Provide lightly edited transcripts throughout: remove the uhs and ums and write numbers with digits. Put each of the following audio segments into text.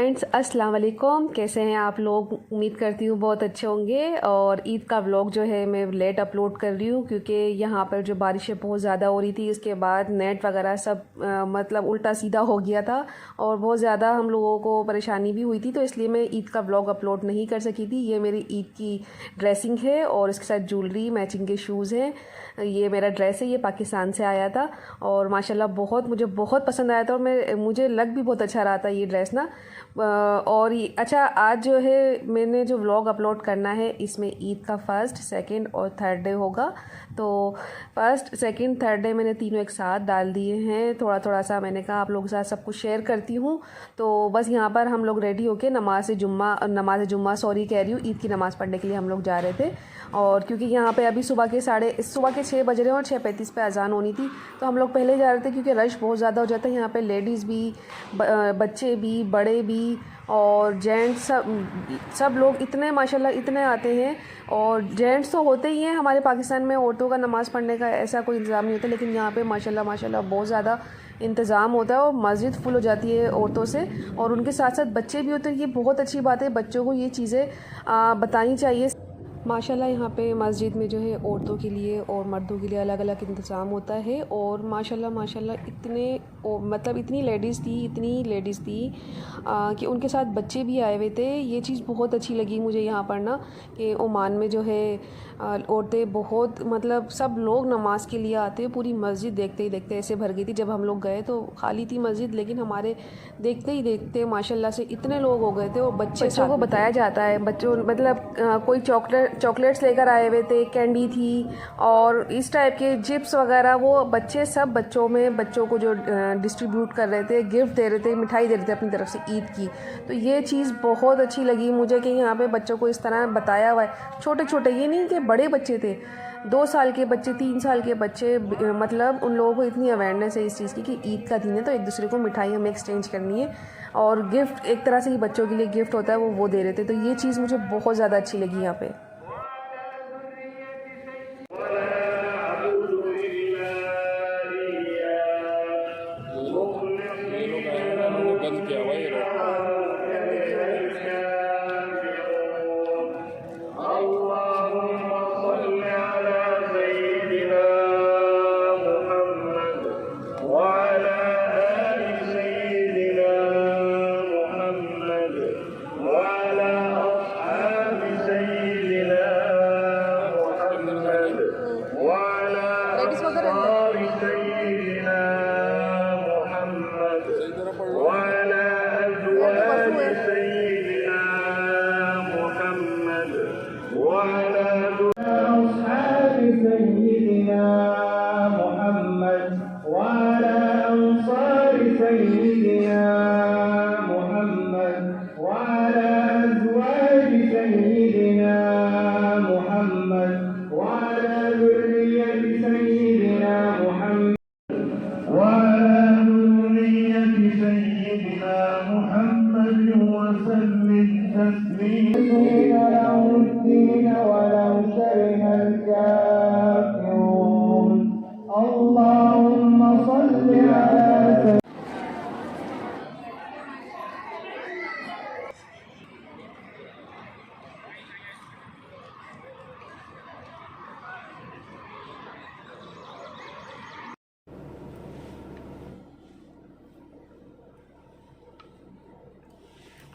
Friends अस्सलाम वालेकुम। कैसे हैं आप लोग? उम्मीद करती हूँ बहुत अच्छे होंगे। और ईद का व्लॉग जो है मैं लेट अपलोड कर रही हूँ क्योंकि यहाँ पर जो बारिशें बहुत ज़्यादा हो रही थी, इसके बाद नेट वगैरह सब मतलब उल्टा सीधा हो गया था और बहुत ज़्यादा हम लोगों को परेशानी भी हुई थी, तो इसलिए मैं ईद का व्लॉग अपलोड नहीं कर सकी थी। ये मेरी ईद की ड्रेसिंग है और इसके साथ ज्वेलरी, मैचिंग के शूज़ हैं। ये मेरा ड्रेस है, ये पाकिस्तान से आया था और माशाल्लाह मुझे बहुत पसंद आया था और मुझे लग भी बहुत अच्छा रहा था ये ड्रेस ना। और अच्छा, आज जो है मैंने जो व्लॉग अपलोड करना है इसमें ईद का फर्स्ट, सेकंड और थर्ड डे होगा। तो फर्स्ट, सेकंड, थर्ड डे मैंने तीनों एक साथ डाल दिए हैं। थोड़ा थोड़ा सा मैंने कहा आप लोगों के साथ सब कुछ शेयर करती हूँ। तो बस यहाँ पर हम लोग रेडी होके नमाज जुम्मा कह रही हूँ, ईद की नमाज़ पढ़ने के लिए हम लोग जा रहे थे। और क्योंकि यहाँ पे अभी सुबह के 6 बज रहे हैं और 6:35 पे अजान होनी थी, तो हम लोग पहले जा रहे थे क्योंकि रश बहुत ज़्यादा हो जाता है। यहाँ पे लेडीज़ भी, बच्चे भी, बड़े भी और जेंट्स सब लोग इतने माशाल्लाह इतने आते हैं। और जेंट्स तो होते ही हैं, हमारे पाकिस्तान में औरतों का नमाज़ पढ़ने का ऐसा कोई इंतज़ाम नहीं होता, लेकिन यहाँ पे माशाल्लाह बहुत ज़्यादा इंतज़ाम होता है और मस्जिद फुल हो जाती है औरतों से। और उनके साथ साथ बच्चे भी होते हैं। ये बहुत अच्छी बात है, बच्चों को ये चीज़ें बतानी चाहिए। माशाल्लाह यहाँ पे मस्जिद में जो है औरतों के लिए और मर्दों के लिए अलग अलग इंतज़ाम होता है। और माशाल्लाह इतनी लेडीज़ थी कि उनके साथ बच्चे भी आए हुए थे। ये चीज़ बहुत अच्छी लगी मुझे यहाँ पर ना, कि ओमान में जो है औरतें बहुत सब लोग नमाज़ के लिए आते हैं। पूरी मस्जिद देखते ही देखते ऐसे भर गई थी। जब हम लोग गए तो खाली थी मस्जिद, लेकिन हमारे देखते ही देखते माशाल्लाह से इतने लोग हो गए थे। और बच्चों को बताया जाता है, बच्चों कोई चॉकलेट्स लेकर आए हुए थे, कैंडी थी और इस टाइप के चिप्स वगैरह, वो बच्चों को जो डिस्ट्रीब्यूट कर रहे थे, गिफ्ट दे रहे थे, मिठाई दे रहे थे अपनी तरफ से ईद की। तो ये चीज़ बहुत अच्छी लगी मुझे कि यहाँ पे बच्चों को इस तरह बताया हुआ है। छोटे छोटे, ये नहीं कि बड़े बच्चे थे, 2 साल के बच्चे, 3 साल के बच्चे, उन लोगों को इतनी अवेयरनेस है इस चीज़ की कि ईद का दिन है तो एक दूसरे को मिठाई हमें एक्सचेंज करनी है। और गिफ्ट एक तरह से ही बच्चों के लिए गिफ्ट होता है, वो दे रहे थे। तो ये चीज़ मुझे बहुत ज़्यादा अच्छी लगी यहाँ पे। बंद किया हुआ ये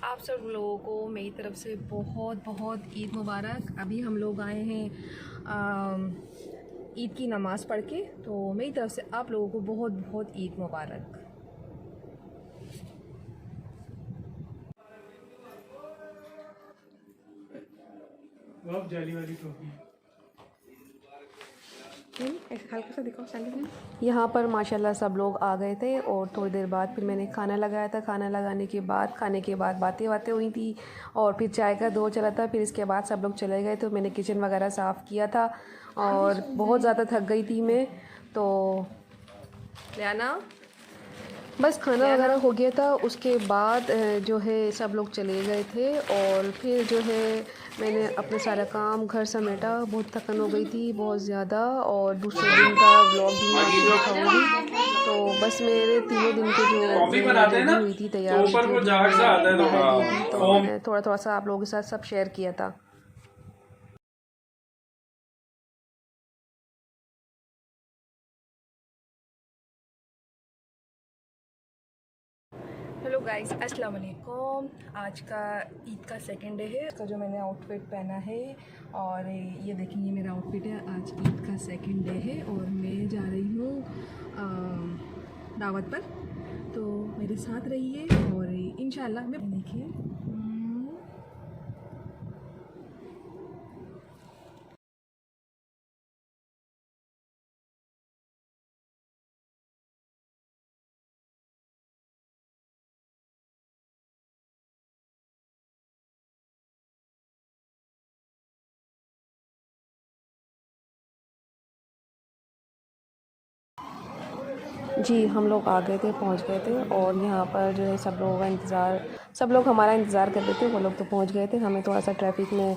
आप सब लोगों को मेरी तरफ से बहुत बहुत ईद मुबारक। अभी हम लोग आए हैं ईद की नमाज़ पढ़ के, तो मेरी तरफ से आप लोगों को बहुत बहुत ईद मुबारक। जाली वाली टोपी हल्का सा दिखाओ सैंडल। यहाँ पर माशाल्लाह सब लोग आ गए थे और थोड़ी देर बाद फिर मैंने खाना लगाया था। खाना लगाने के बाद, खाने के बाद बातें हुई थी और फिर चाय का दौर चला था। फिर इसके बाद सब लोग चले गए तो मैंने किचन वगैरह साफ़ किया था और बहुत ज़्यादा थक गई थी मैं। तो लियाना बस खाना वगैरह हो गया था। उसके बाद जो है सब लोग चले गए थे और फिर जो है मैंने अपना सारा काम घर समेटा। बहुत थकन हो गई थी बहुत ज़्यादा, और दूसरे दिन का व्लॉग भी मैं आपको दिखाऊंगी। तो बस मेरे 3 दिन के जो रेडी हुई थी, तैयार हुई थी, तो मैंने थोड़ा थोड़ा सा आप लोगों के साथ सब शेयर किया था। हेलो गाइस, अस्सलाम वालेकुम। आज का ईद का सेकंड डे है। इसका जो मैंने आउटफिट पहना है, और ये देखिए ये मेरा आउटफिट है। आज ईद का सेकंड डे है और मैं जा रही हूँ दावत पर। तो मेरे साथ रहिए और इंशाल्लाह मैं देखिए। जी, हम लोग आ गए थे, पहुंच गए थे, और यहाँ पर जो है सब लोग हमारा इंतज़ार कर रहे थे। वो लोग तो पहुंच गए थे, हमें थोड़ा सा ट्रैफिक में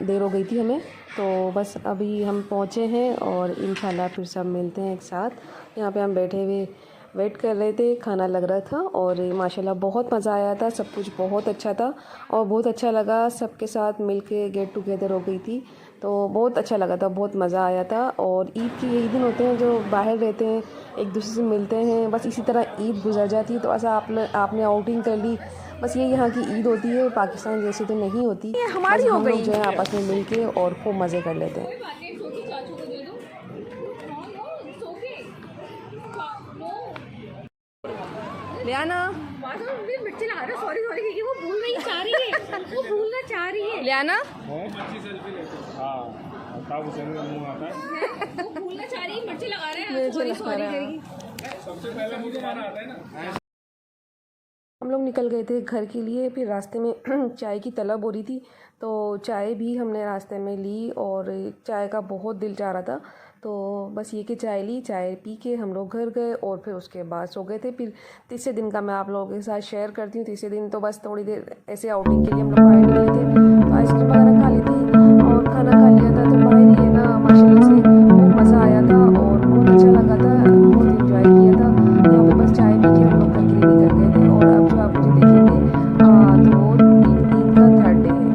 देर हो गई थी हमें। तो बस अभी हम पहुंचे हैं और इंशाल्लाह फिर सब मिलते हैं एक साथ। यहाँ पे हम बैठे हुए वेट कर रहे थे, खाना लग रहा था, और माशाल्लाह बहुत मज़ा आया था। सब कुछ बहुत अच्छा था और बहुत अच्छा लगा। सबके साथ मिल के गेट टुगेदर हो गई थी, तो बहुत अच्छा लगा था, बहुत मज़ा आया था। और ईद के यही दिन होते हैं जो बाहर रहते हैं, एक दूसरे से मिलते हैं। बस इसी तरह ईद गुजर जाती है। तो ऐसा आपने आउटिंग कर ली, बस ये यहाँ की ईद होती है। पाकिस्तान जैसी तो नहीं होती। बस हम लोग जो है आपस में मिल के और खूब मज़े कर लेते हैं। लियाना मिर्ची लगा रहा, सॉरी क्योंकि वो भूलना चाह रही है, वो भूलना चाह रही है। लियाना बहुत अच्छी सेल्फी लेते हैं। हाँ, तब उसे मुंह आता है। वो भूलना चाह रही है, मिर्ची लगा रहे हैं, सॉरी करेगी। सबसे पहले मुझे खाना आता है ना। हम लोग निकल गए थे घर के लिए। फिर रास्ते में चाय की तलब हो रही थी, तो चाय भी हमने रास्ते में ली, और चाय का बहुत दिल चाह रहा था। तो बस ये कि चाय ली, चाय पी के हम लोग घर गए, और फिर उसके बाद सो गए थे। फिर तीसरे दिन का मैं आप लोगों के साथ शेयर करती हूँ। तीसरे दिन तो बस थोड़ी देर ऐसे आउटिंग के लिए हम लोग बाहर निकले थे, तो आइसक्रीम वगैरह खा ली थी और खाना खा लिया था। तो बाहर ही है ना, माशाल्लाह से बहुत मज़ा आया था और बहुत अच्छा लगा था, बहुत इंजॉय किया था। यहाँ पे बस चाय पी के हम लोग घर के लिए निकल गए थे। और अब जो आप मुझे देखेंगे तो ईद का थर्ड डे है।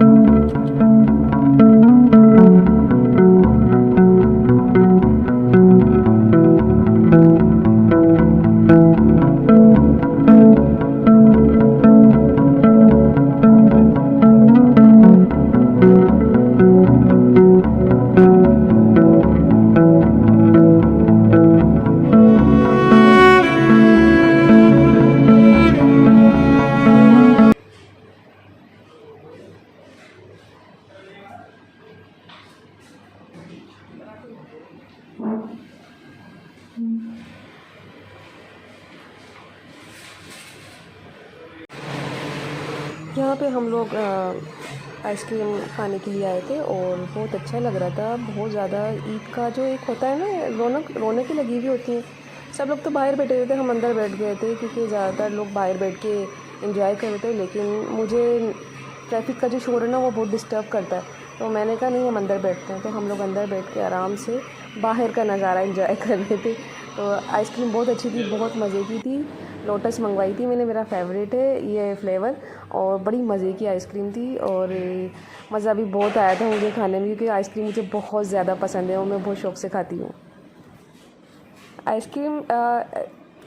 यहाँ पे हम लोग आइसक्रीम खाने के लिए आए थे और बहुत अच्छा लग रहा था। बहुत ज़्यादा ईद का जो एक होता है ना, रौनक लगी हुई होती है। सब लोग तो बाहर बैठे हुए थे, हम अंदर बैठ गए थे क्योंकि ज़्यादातर लोग बाहर बैठ के एंजॉय कर रहे थे। लेकिन मुझे ट्रैफिक का जो शोर है ना, वो बहुत डिस्टर्ब करता है। तो मैंने कहा नहीं, हम अंदर बैठते हैं। तो हम लोग अंदर बैठ के आराम से बाहर का नज़ारा एंजॉय कर रहे थे। तो आइसक्रीम बहुत अच्छी थी, बहुत मज़े की थी। लोटस मंगवाई थी मैंने, मेरा फेवरेट है ये फ्लेवर, और बड़ी मज़े की आइसक्रीम थी। और मज़ा भी बहुत आया था मुझे खाने में, क्योंकि आइसक्रीम मुझे बहुत ज़्यादा पसंद है और मैं बहुत शौक़ से खाती हूँ आइसक्रीम।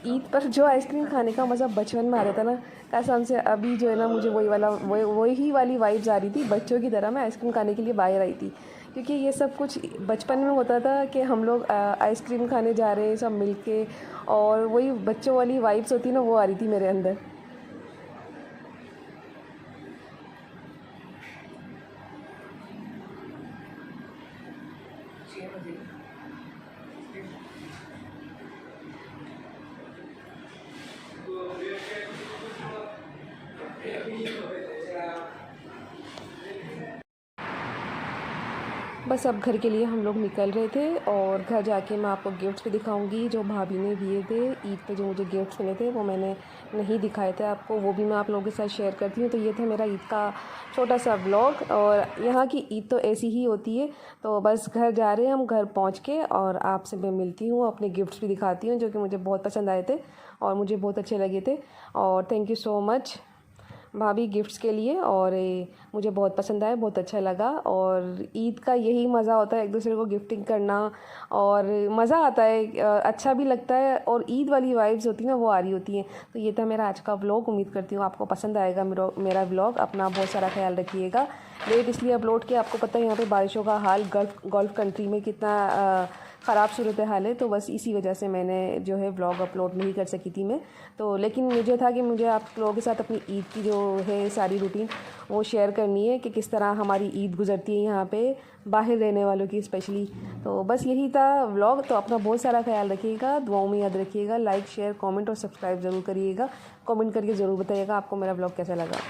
ईद पर जो आइसक्रीम खाने का मज़ा बचपन में आ रहा था ना, कसम से अभी जो है ना, मुझे वही वाली वाइब्स आ रही थी। बच्चों की तरह मैं आइसक्रीम खाने के लिए बाहर आई थी, क्योंकि ये सब कुछ बचपन में होता था कि हम लोग आइसक्रीम खाने जा रहे हैं सब मिलके, और वही बच्चों वाली वाइब्स होती ना, वो आ रही थी मेरे अंदर। बस अब घर के लिए हम लोग निकल रहे थे और घर जाके मैं आपको गिफ्ट्स भी दिखाऊंगी जो भाभी ने दिए थे ईद पे। जो मुझे गिफ्ट्स मिले थे वो मैंने नहीं दिखाए थे आपको, वो भी मैं आप लोगों के साथ शेयर करती हूँ। तो ये था मेरा ईद का छोटा सा व्लॉग और यहाँ की ईद तो ऐसी ही होती है। तो बस घर जा रहे हैं हम, घर पहुँच के और आपसे मैं मिलती हूँ, अपने गिफ्ट्स भी दिखाती हूँ जो कि मुझे बहुत पसंद आए थे और मुझे बहुत अच्छे लगे थे। और थैंक यू सो मच भाभी गिफ्ट्स के लिए। और मुझे बहुत पसंद आया, बहुत अच्छा लगा। और ईद का यही मज़ा होता है, एक दूसरे को गिफ्टिंग करना और मज़ा आता है, अच्छा भी लगता है और ईद वाली वाइब्स होती है ना, वो आ रही होती हैं। तो ये था मेरा आज का व्लॉग, उम्मीद करती हूँ आपको पसंद आएगा मेरा व्लॉग। अपना बहुत सारा ख्याल रखिएगा। लेट इसलिए अपलोड किया, आपको पता है यहाँ पे बारिशों का हाल गल्फ़ कंट्री में कितना ख़राब सूरत हाल है। तो बस इसी वजह से मैंने जो है व्लॉग अपलोड नहीं कर सकी थी मैं। तो लेकिन मुझे था कि मुझे आप लोगों के साथ अपनी ईद की जो है सारी रूटीन वो शेयर करनी है कि किस तरह हमारी ईद गुजरती है यहाँ पे बाहर रहने वालों की स्पेशली। तो बस यही था व्लॉग। तो अपना बहुत सारा ख्याल रखिएगा, दुआओं में याद रखिएगा। लाइक शेयर कमेंट और सब्सक्राइब ज़रूर करिएगा। कमेंट करके ज़रूर बताइएगा आपको मेरा व्लॉग कैसा लगा।